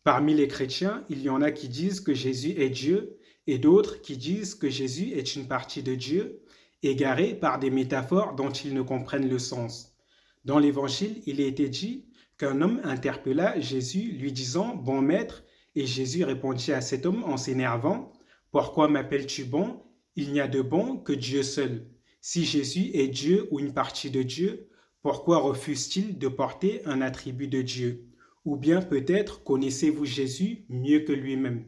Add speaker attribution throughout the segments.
Speaker 1: Parmi les chrétiens, il y en a qui disent que Jésus est Dieu et d'autres qui disent que Jésus est une partie de Dieu, égarés par des métaphores dont ils ne comprennent le sens. Dans l'Évangile, il a été dit qu'un homme interpella Jésus lui disant « Bon maître », et Jésus répondit à cet homme en s'énervant « Pourquoi m'appelles-tu bon? Il n'y a de bon que Dieu seul. Si Jésus est Dieu ou une partie de Dieu, pourquoi refuse-t-il de porter un attribut de Dieu? Ou bien peut-être connaissez-vous Jésus mieux que lui-même.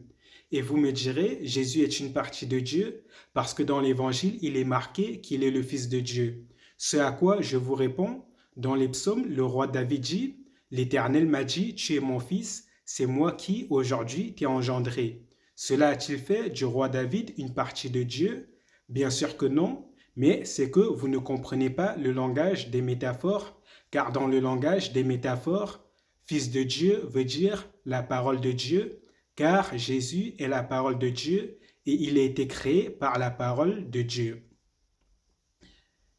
Speaker 1: Et vous me direz, Jésus est une partie de Dieu parce que dans l'Évangile, il est marqué qu'il est le Fils de Dieu. Ce à quoi je vous réponds, dans les psaumes, le roi David dit, l'Éternel m'a dit, tu es mon fils, c'est moi qui aujourd'hui t'ai engendré. Cela a-t-il fait du roi David une partie de Dieu? Bien sûr que non, mais c'est que vous ne comprenez pas le langage des métaphores, car dans le langage des métaphores, Fils de Dieu veut dire la parole de Dieu, car Jésus est la parole de Dieu et il a été créé par la parole de Dieu.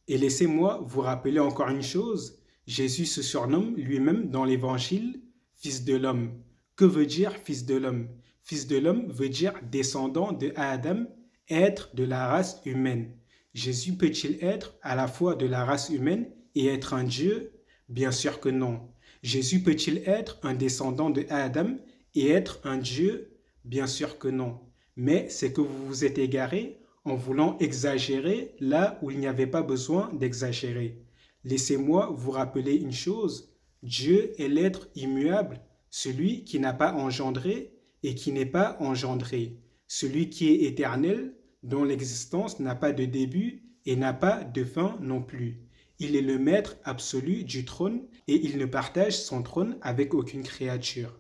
Speaker 1: Et laissez-moi vous rappeler encore une chose, Jésus se surnomme lui-même dans l'Évangile Fils de l'homme. Que veut dire Fils de l'homme? Fils de l'homme veut dire descendant de Adam, être de la race humaine. Jésus peut-il être à la fois de la race humaine et être un Dieu? Bien sûr que non. Jésus peut-il être un descendant de Adam et être un Dieu? Bien sûr que non. Mais c'est que vous vous êtes égaré en voulant exagérer là où il n'y avait pas besoin d'exagérer. Laissez-moi vous rappeler une chose. Dieu est l'être immuable, celui qui n'a pas engendré et qui n'est pas engendré, celui qui est éternel, dont l'existence n'a pas de début et n'a pas de fin non plus. Il est le maître absolu du trône et il ne partage son trône avec aucune créature.